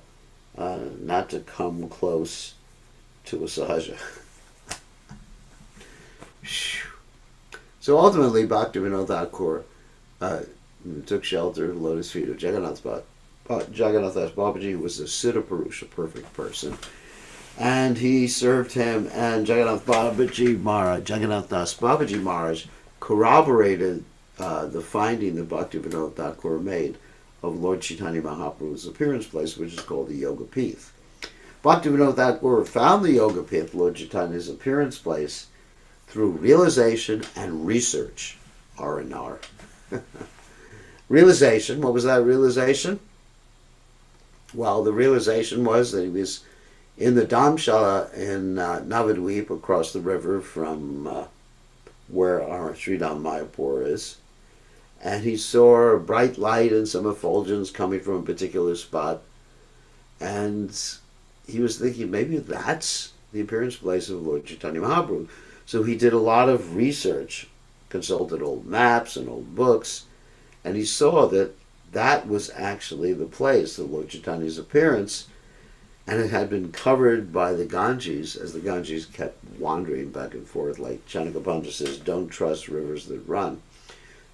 not to come close to a sahaja. So ultimately, Bhaktivinoda Thakur took shelter at the lotus feet of Jagannath Das Babaji, who was a Siddha Purusha, a perfect person. And he served him, and Jagannath Das Babaji Maharaj corroborated the finding that Bhaktivinoda Thakur made of Lord Chaitanya Mahaprabhu's appearance place, which is called the Yoga Pith. Bhaktivinoda Thakur found the Yoga Pith, Lord Chaitanya's appearance place, through realization and research, R&R. Realization, what was that realization? Well, the realization was that he was in the Dhamshala in Navadvip, across the river from where our Sridham Mayapur is, and he saw a bright light and some effulgence coming from a particular spot, and he was thinking, maybe that's the appearance place of Lord Chaitanya Mahaprabhu. So he did a lot of research, consulted old maps and old books, and he saw that that was actually the place of Lord Chaitanya's appearance, and it had been covered by the Ganges, as the Ganges kept wandering back and forth, like Chanakapanja says, don't trust rivers that run.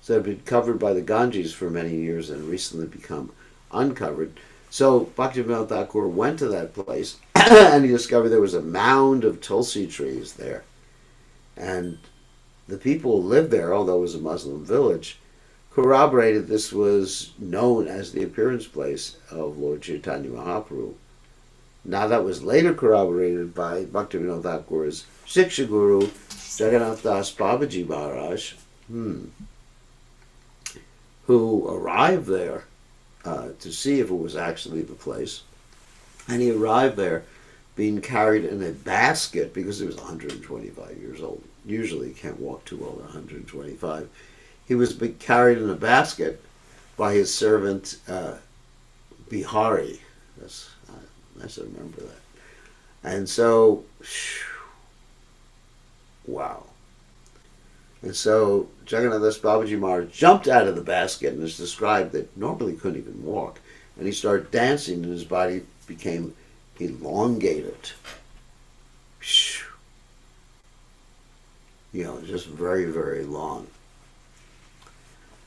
So it had been covered by the Ganges for many years and recently become uncovered. So Bhaktivinoda Thakur went to that place and he discovered there was a mound of Tulsi trees there. And the people who lived there, although it was a Muslim village, corroborated this was known as the appearance place of Lord Chaitanya Mahaprabhu. Now that was later corroborated by Bhaktivinoda Thakur's Shiksha Guru, Jagannath Das Babaji Maharaj, who arrived there to see if it was actually the place. And he arrived there being carried in a basket because he was 125 years old. Usually you can't walk too well at 125. He was carried in a basket by his servant Bihari. I still remember that. And so, wow. And so Jagannath Das Babaji Maharaj jumped out of the basket, and it's described that normally he couldn't even walk. And he started dancing and his body became elongated. Just very, very long.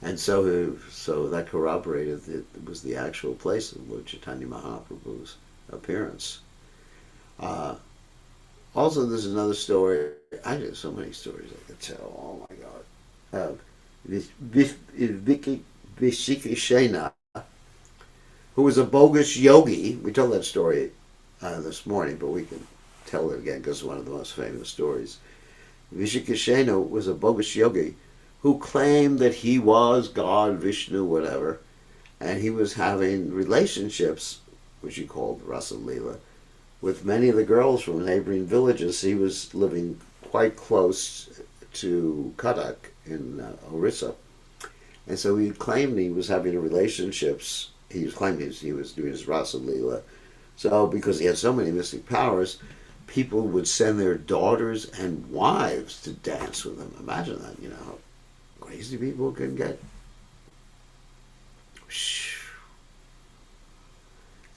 And so that corroborated that it was the actual place of Lord Chaitanya Mahaprabhu's appearance. Also, there's another story. I have so many stories I could tell. Oh my God. Vishikashena, who was a bogus yogi. We told that story this morning, but we can tell it again because it's one of the most famous stories. Vishikashena was a bogus yogi who claimed that he was God, Vishnu, whatever, and he was having relationships, which he called Rasa Leela, with many of the girls from neighboring villages. He was living quite close to Cuttack in Orissa. And so he claimed he was having relationships. He was claiming he was doing his Rasa Leela. So because he had so many mystic powers, people would send their daughters and wives to dance with him. Imagine that, how crazy people can get.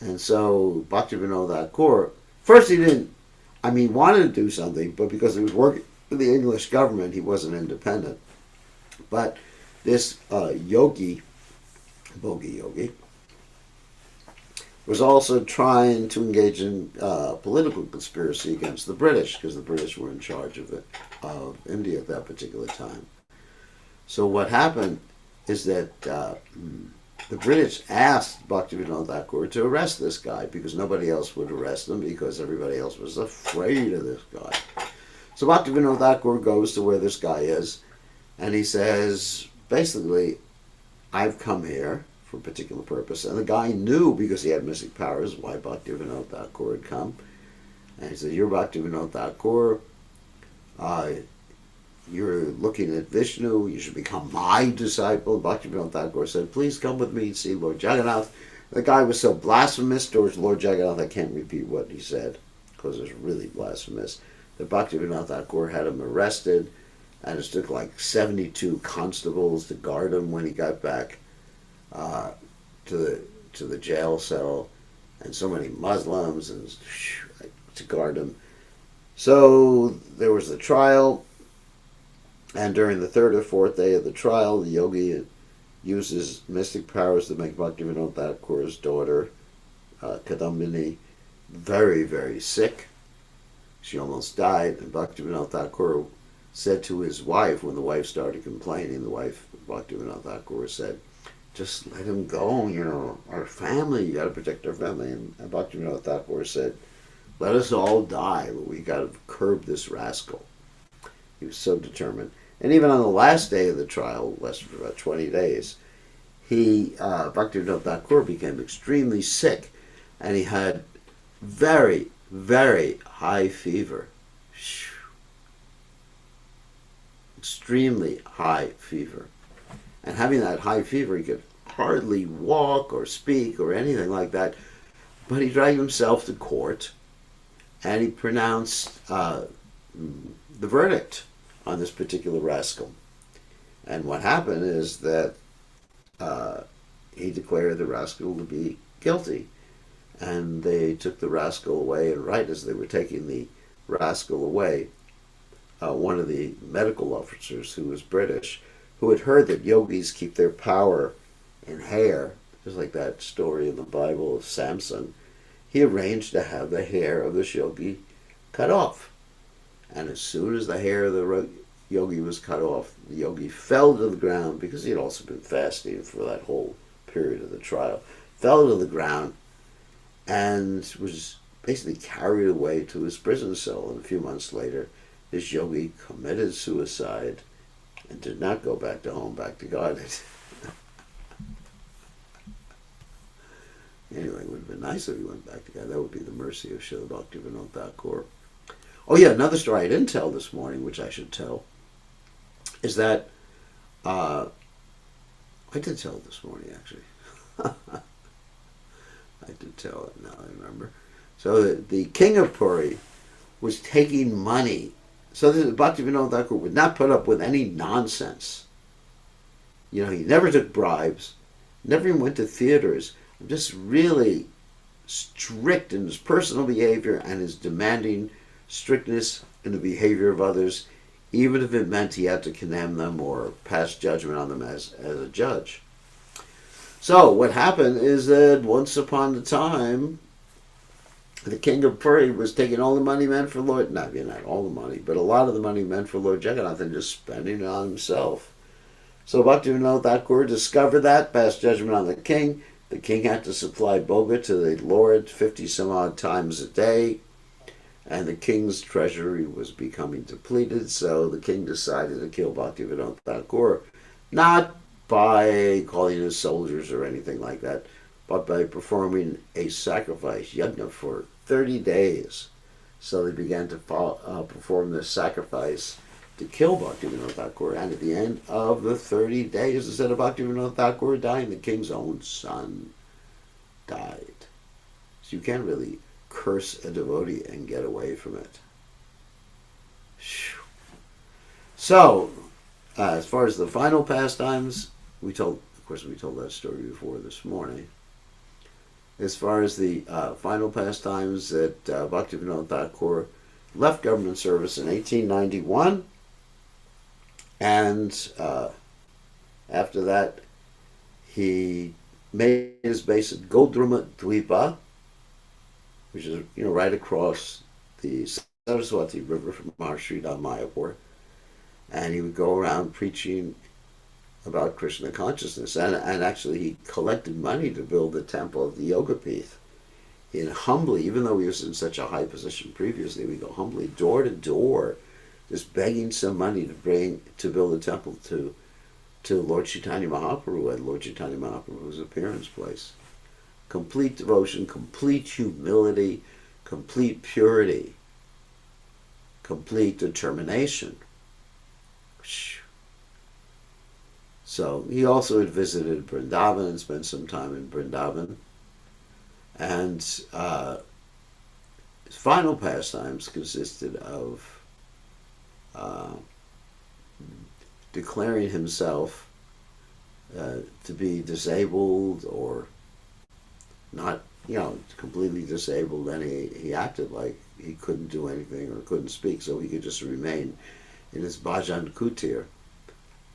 And so Bhaktivinoda Thakur, first he didn't, wanted to do something, but because he was working for the English government, he wasn't independent. But this yogi, Bhogi Yogi, was also trying to engage in political conspiracy against the British, because the British were in charge of India at that particular time. So what happened is that the British asked Bhaktivinoda Thakur to arrest this guy, because nobody else would arrest him, because everybody else was afraid of this guy. So Bhaktivinoda Thakur goes to where this guy is, and he says, basically, I've come here for a particular purpose. And the guy knew, because he had mystic powers, why Bhaktivinoda Thakur had come. And he said, you're Bhaktivinoda Thakur. You're looking at Vishnu. You should become my disciple. Bhaktivinoda Thakur said, please come with me and see Lord Jagannath. The guy was so blasphemous towards Lord Jagannath, I can't repeat what he said, because it was really blasphemous, that Bhaktivinoda Thakur had him arrested, and it took like 72 constables to guard him when he got back to the jail cell, and so many Muslims and to guard him. So there was the trial, and during the third or fourth day of the trial, the yogi uses mystic powers to make Bhaktivinoda Thakur's daughter, Kadambini, very, very sick. She almost died, and Bhaktivinoda Thakur said to his wife, when the wife started complaining, the wife, Bhaktivinoda Thakur, said, just let him go, our family, you got to protect our family. And Bhaktivinoda Thakur said, let us all die, but we got to curb this rascal. He was so determined. And even on the last day of the trial, lasted for about 20 days, Bhaktivinoda Thakur became extremely sick, and he had very, very high fever. Extremely high fever. And having that high fever, he could hardly walk or speak or anything like that. But he dragged himself to court, and he pronounced the verdict on this particular rascal. And what happened is that he declared the rascal to be guilty. And they took the rascal away, and right as they were taking the rascal away, one of the medical officers, who was British, who had heard that yogis keep their power in hair, just like that story in the Bible of Samson, he arranged to have the hair of this yogi cut off. And as soon as the hair of the yogi was cut off, the yogi fell to the ground, because he had also been fasting for that whole period of the trial, fell to the ground and was basically carried away to his prison cell. And a few months later, this yogi committed suicide and did not go back to home, back to God. Anyway, it would have been nice if he went back to God. That would be the mercy of Srila Bhaktivinoda Thakur. Oh yeah, another story I didn't tell this morning, which I should tell, is that, I did tell it this morning, actually. I did tell it, now I remember. So the king of Puri was taking money. So Bhaktivinoda Thakur would not put up with any nonsense. He never took bribes, never even went to theaters. Just really strict in his personal behavior and his demanding strictness in the behavior of others, even if it meant he had to condemn them or pass judgment on them as a judge. So what happened is that once upon a time, the king of Puri was taking all the money meant for Lord, not all the money, but a lot of the money meant for Lord Jagannath, and just spending it on himself. So Bhaktivinoda Thakur discovered that, passed judgment on the king. The king had to supply bhoga to the Lord 50 some odd times a day, and the king's treasury was becoming depleted, so the king decided to kill Bhaktivinoda Thakur, not by calling his soldiers or anything like that, but by performing a sacrifice, yajna, for 30 days. So they began to perform this sacrifice to kill Bhaktivinoda Thakur, and at the end of the 30 days, instead of Bhaktivinoda Thakur dying, the king's own son died. So you can't really curse a devotee and get away from it. So, as far as the final pastimes, we told that story before this morning. As far as the final pastimes, that Bhaktivinoda Thakur left government service in 1891, and after that, he made his base at Godruma Dwipa, which is right across the Saraswati River from Maharshi Mayapur, and he would go around preaching about Krishna consciousness, and actually he collected money to build the temple of the Yoga Pith. And humbly, even though he was in such a high position previously, we go humbly door to door, just begging some money to build a temple to Lord Chaitanya Mahaprabhu at Lord Chaitanya Mahaprabhu's appearance place. Complete devotion, complete humility, complete purity, complete determination. So he also had visited Vrindavan and spent some time in Vrindavan. And his final pastimes consisted of declaring himself to be disabled or not, completely disabled. Then he acted like he couldn't do anything or couldn't speak, so he could just remain in his bhajan kutir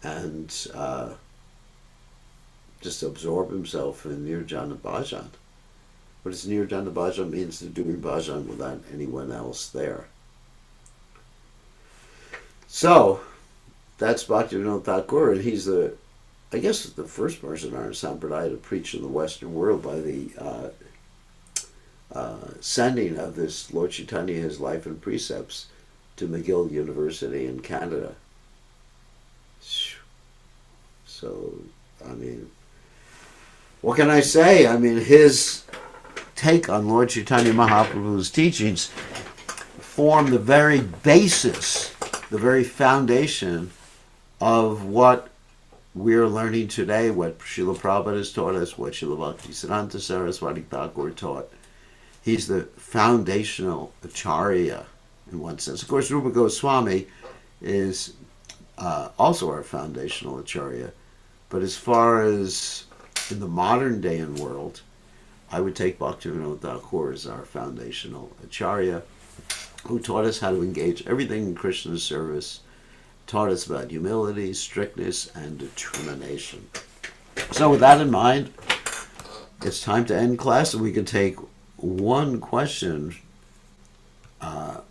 and just absorb himself in nirjana bhajan. What does nirjana bhajan means? To doing bhajan without anyone else there. So that's Bhaktivinoda Thakur, and he's the first person in our sampradaya to preach in the Western world by the sending of this Lord Chaitanya, his life and precepts, to McGill University in Canada. So, what can I say? His take on Lord Chaitanya Mahaprabhu's teachings form the very basis, the very foundation of what we're learning today, what Srila Prabhupada has taught us, what Srila Bhaktisiddhanta Saraswati Thakur taught. He's the foundational acharya in one sense. Of course, Rupa Goswami is also our foundational acharya, but as far as in the modern day and world, I would take Bhaktivinoda Thakur as our foundational acharya, who taught us how to engage everything in Krishna's service, taught us about humility, strictness, and determination. So with that in mind, it's time to end class, and we can take one question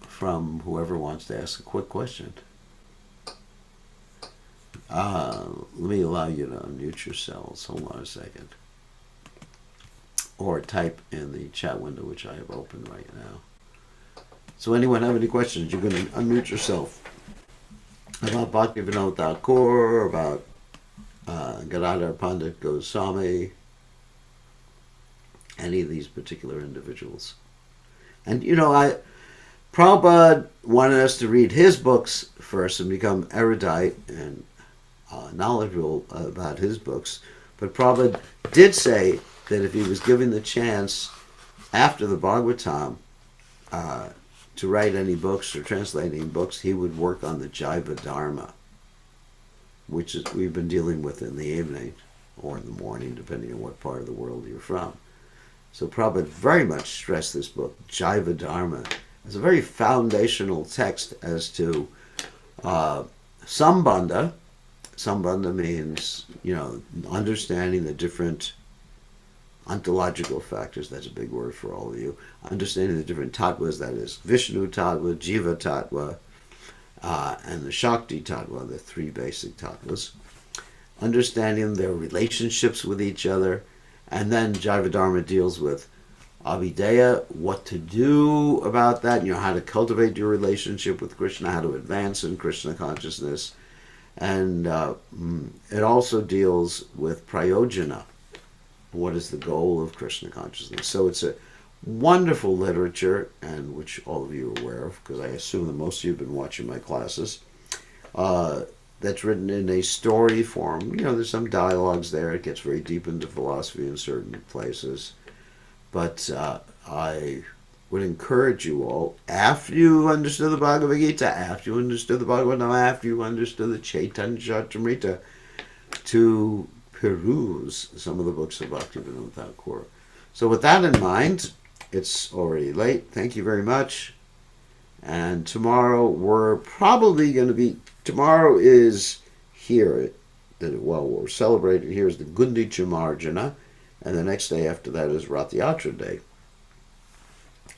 from whoever wants to ask a quick question. Let me allow you to unmute yourselves. Hold on a second. Or type in the chat window, which I have open right now. So anyone have any questions, you can unmute yourself. About Bhaktivinoda Thakur, about Gadadhara Pandit Goswami, any of these particular individuals. And Prabhupada wanted us to read his books first and become erudite and knowledgeable about his books. But Prabhupada did say that if he was given the chance after the Bhagavatam to write any books or translate any books, he would work on the Jaiva Dharma, which is we've been dealing with in the evening or in the morning, depending on what part of the world you're from. So Prabhupada very much stressed this book, Jaiva Dharma, as a very foundational text as to Sambandha. Sambandha means, understanding the different ontological factors. That's a big word for all of you. Understanding the different tattvas, that is Vishnu tattva, Jiva tattva, and the Shakti tattva, the three basic tattvas. Understanding their relationships with each other. And then Jaiva Dharma deals with Abhideya, what to do about that, how to cultivate your relationship with Krishna, how to advance in Krishna consciousness. And it also deals with Prayojana, what is the goal of Krishna consciousness. So it's a wonderful literature, and which all of you are aware of, because I assume that most of you have been watching my classes, that's written in a story form. There's some dialogues there. It gets very deep into philosophy in certain places. But I would encourage you all, after you understood the Bhagavad Gita, after you understood the Bhagavatam, after you understood the Chaitanya Charitamrita, to peruse some of the books of Bhaktivinoda Thakur. So with that in mind, it's already late. Thank you very much. And tomorrow we're probably going to be, tomorrow is here, well, we're celebrating here is the Gundicha Marjana, and the next day after that is Rath Yatra Day.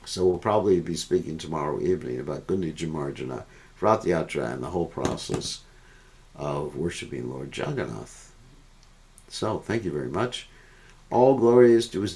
So we'll probably be speaking tomorrow evening about Gundicha Marjana, Rath Yatra, and the whole process of worshiping Lord Jagannath. So, thank you very much. All glory is to His divine